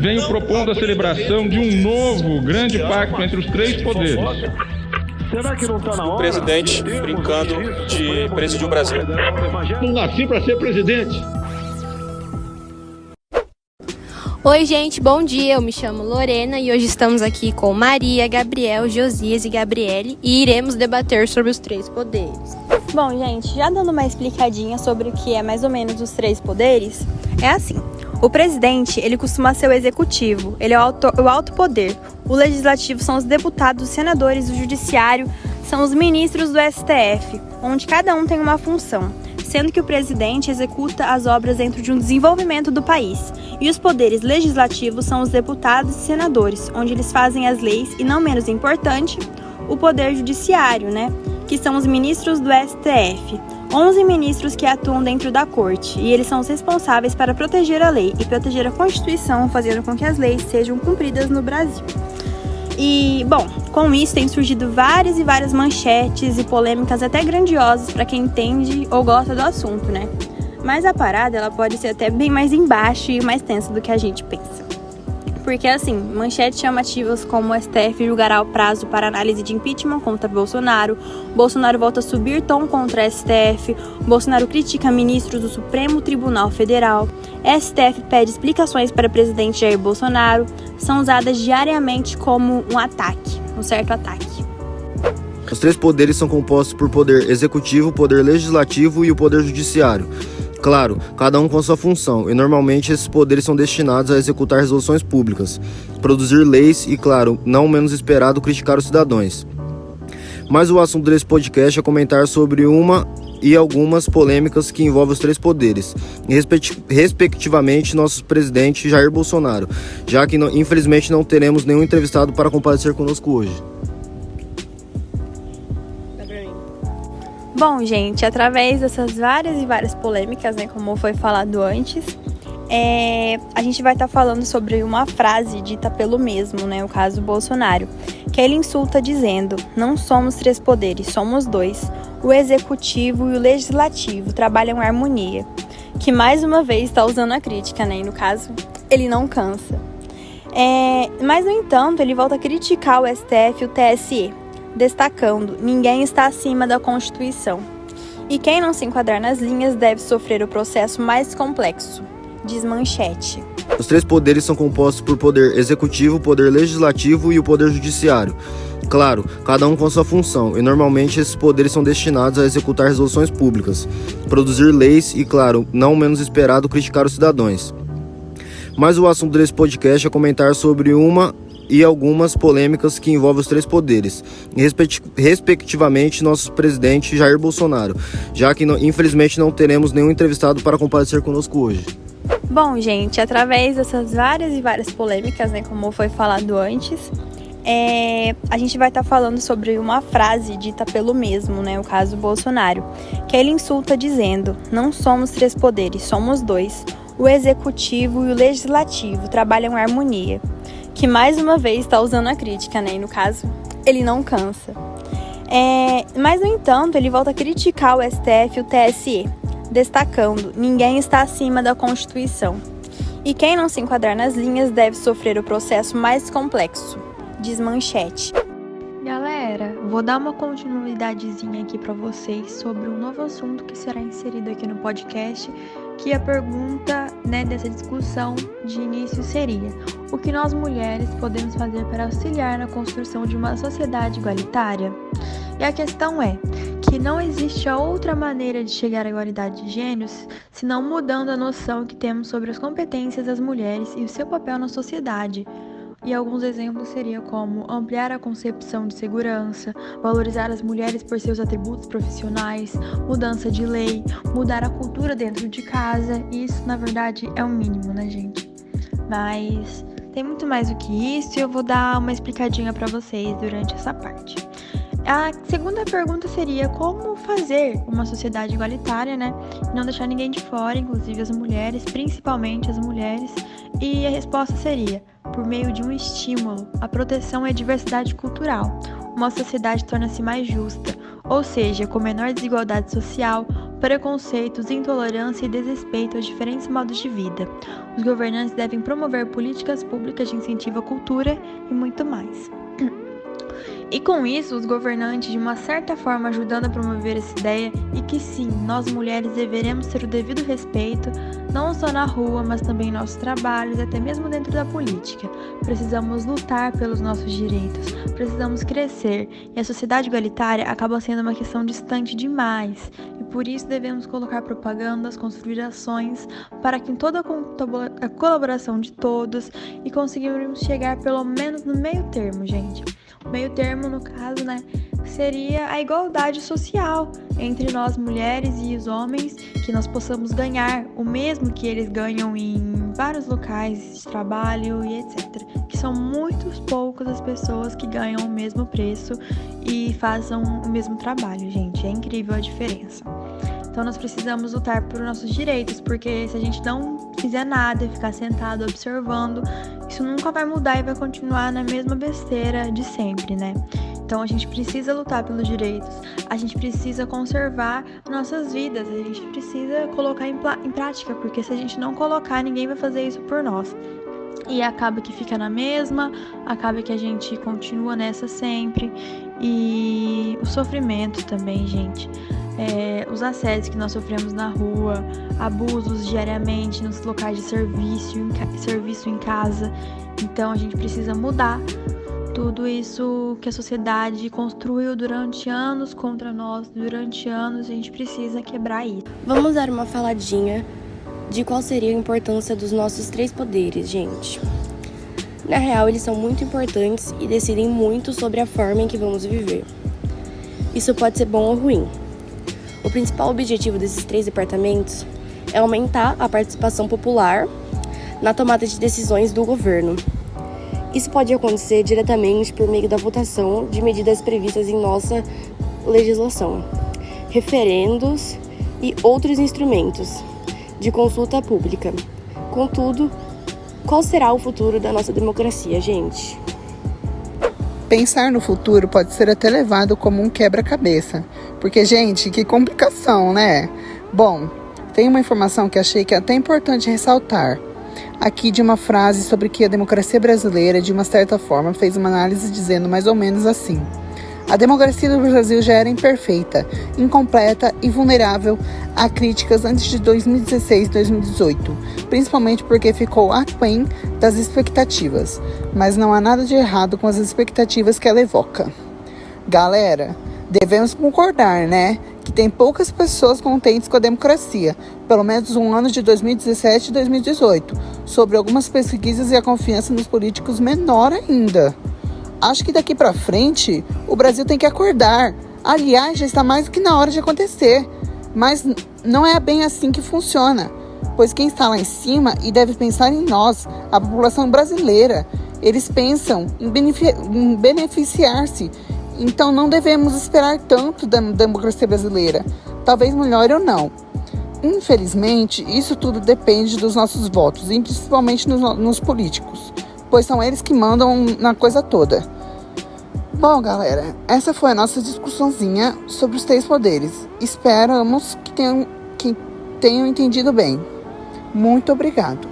venho propondo a celebração de um novo grande pacto entre os três poderes. Será que não está na hora? O presidente brincando de presidir o Brasil. Não nasci para ser presidente. Oi, gente, bom dia. Eu me chamo Lorena e hoje estamos aqui com Maria, Gabriel, Josias e Gabriele e iremos debater sobre os três poderes. Bom, gente, já dando uma explicadinha sobre o que é mais ou menos os três poderes, é assim. O presidente, ele costuma ser o executivo, ele é o alto poder. O legislativo são os deputados, os senadores, o judiciário são os ministros do STF, onde cada um tem uma função, sendo que o presidente executa as obras dentro de um desenvolvimento do país. E os poderes legislativos são os deputados e senadores, onde eles fazem as leis e, não menos importante, o poder judiciário, que são os ministros do STF. 11 ministros que atuam dentro da corte, e eles são os responsáveis para proteger a lei e proteger a Constituição, fazendo com que as leis sejam cumpridas no Brasil. E, bom, com isso tem surgido várias e várias manchetes e polêmicas até grandiosas para quem entende ou gosta do assunto, Mas a parada, ela pode ser até bem mais embaixo e mais tensa do que a gente pensa. Porque, assim, manchetes chamativas como o STF julgará o prazo para análise de impeachment contra Bolsonaro, Bolsonaro volta a subir tom contra STF, Bolsonaro critica ministros do Supremo Tribunal Federal, STF pede explicações para o presidente Jair Bolsonaro, são usadas diariamente como um certo ataque. Os três poderes são compostos por poder executivo, poder legislativo e o poder judiciário. Claro, cada um com sua função, e normalmente esses poderes são destinados a executar resoluções públicas, produzir leis e, claro, não menos esperado, criticar os cidadãos. Mas o assunto desse podcast é comentar sobre uma e algumas polêmicas que envolvem os três poderes, e respectivamente nosso presidente Jair Bolsonaro, já que infelizmente não teremos nenhum entrevistado para comparecer conosco hoje. Bom, gente, através dessas várias e várias polêmicas, como foi falado antes, a gente vai estar falando sobre uma frase dita pelo mesmo, o caso Bolsonaro, que ele insulta dizendo: não somos três poderes, somos dois. O executivo e o legislativo trabalham em harmonia, que mais uma vez está usando a crítica, e no caso, ele não cansa. Mas, no entanto, ele volta a criticar o STF e o TSE, destacando: ninguém está acima da Constituição. E quem não se enquadrar nas linhas deve sofrer o processo mais complexo, diz manchete. Os três poderes são compostos por poder executivo, poder legislativo e o poder judiciário. Claro, cada um com sua função, e normalmente esses poderes são destinados a executar resoluções públicas, produzir leis e, claro, não menos esperado, criticar os cidadãos. Mas o assunto desse podcast é comentar sobre uma e algumas polêmicas que envolvem os três poderes, e respectivamente nosso presidente Jair Bolsonaro, já que infelizmente não teremos nenhum entrevistado para comparecer conosco hoje. Bom, gente, através dessas várias e várias polêmicas, como foi falado antes, a gente vai estar falando sobre uma frase dita pelo mesmo, o caso Bolsonaro, que ele insulta dizendo: não somos três poderes, somos dois. O executivo e o legislativo trabalham em harmonia, que mais uma vez está usando a crítica, e no caso, ele não cansa. Mas, no entanto, ele volta a criticar o STF e o TSE, destacando: ninguém está acima da Constituição. E quem não se enquadrar nas linhas deve sofrer o processo mais complexo, diz manchete. Galera, vou dar uma continuidadezinha aqui para vocês sobre um novo assunto que será inserido aqui no podcast, que a pergunta dessa discussão de início seria: o que nós mulheres podemos fazer para auxiliar na construção de uma sociedade igualitária? E a questão é que não existe outra maneira de chegar à igualdade de gêneros senão mudando a noção que temos sobre as competências das mulheres e o seu papel na sociedade. E alguns exemplos seriam como ampliar a concepção de segurança, valorizar as mulheres por seus atributos profissionais, mudança de lei, mudar a cultura dentro de casa. E isso, na verdade, é o mínimo, gente? Mas tem muito mais do que isso e eu vou dar uma explicadinha para vocês durante essa parte. A segunda pergunta seria: como fazer uma sociedade igualitária, E não deixar ninguém de fora, inclusive as mulheres, principalmente as mulheres. E a resposta seria: por meio de um estímulo, a proteção e a diversidade cultural. Uma sociedade torna-se mais justa, ou seja, com menor desigualdade social, preconceitos, intolerância e desrespeito aos diferentes modos de vida. Os governantes devem promover políticas públicas de incentivo à cultura e muito mais. E com isso, os governantes, de uma certa forma, ajudando a promover essa ideia e que sim, nós mulheres deveremos ter o devido respeito, não só na rua, mas também em nossos trabalhos, até mesmo dentro da política. Precisamos lutar pelos nossos direitos, precisamos crescer, e a sociedade igualitária acaba sendo uma questão distante demais, e por isso devemos colocar propagandas, construir ações, para que em toda a colaboração de todos, e conseguirmos chegar pelo menos no meio termo, gente. O meio termo, no caso, seria a igualdade social entre nós mulheres e os homens, que nós possamos ganhar o mesmo que eles ganham em vários locais de trabalho e etc. Que são muito poucas as pessoas que ganham o mesmo preço e façam o mesmo trabalho, gente. É incrível a diferença. Então nós precisamos lutar por nossos direitos, porque se a gente não fizer nada e ficar sentado observando, isso nunca vai mudar e vai continuar na mesma besteira de sempre, né? Então a gente precisa lutar pelos direitos, a gente precisa conservar nossas vidas, a gente precisa colocar em prática, porque se a gente não colocar, ninguém vai fazer isso por nós. E acaba que fica na mesma, acaba que a gente continua nessa sempre. E o sofrimento também, gente. Os assédios que nós sofremos na rua, abusos diariamente nos locais de serviço em casa. Então a gente precisa mudar tudo isso que a sociedade construiu durante anos contra nós, durante anos, a gente precisa quebrar isso. Vamos dar uma faladinha de qual seria a importância dos nossos 3 poderes, gente. Na real, eles são muito importantes e decidem muito sobre a forma em que vamos viver. Isso pode ser bom ou ruim. O principal objetivo desses 3 departamentos é aumentar a participação popular na tomada de decisões do governo. Isso pode acontecer diretamente por meio da votação de medidas previstas em nossa legislação, referendos e outros instrumentos de consulta pública. Contudo, qual será o futuro da nossa democracia, gente? Pensar no futuro pode ser até levado como um quebra-cabeça. Porque, gente, que complicação, né? Bom, tem uma informação que achei que é até importante ressaltar. Aqui de uma frase sobre que a democracia brasileira, de uma certa forma, fez uma análise dizendo mais ou menos assim: a democracia do Brasil já era imperfeita, incompleta e vulnerável a críticas antes de 2016 e 2018, principalmente porque ficou aquém das expectativas, mas não há nada de errado com as expectativas que ela evoca. Galera, devemos concordar, né? Que tem poucas pessoas contentes com a democracia, pelo menos um ano de 2017 e 2018, sobre algumas pesquisas e a confiança nos políticos menor ainda. Acho que daqui para frente o Brasil tem que acordar. Aliás, já está mais do que na hora de acontecer. Mas não é bem assim que funciona, pois quem está lá em cima e deve pensar em nós, a população brasileira, eles pensam em beneficiar-se. Então não devemos esperar tanto da democracia brasileira. Talvez melhore ou não. Infelizmente, isso tudo depende dos nossos votos, e principalmente nos políticos, pois são eles que mandam na coisa toda. Bom, galera, essa foi a nossa discussãozinha sobre os 3 poderes. Esperamos que tenham entendido bem. Muito obrigado.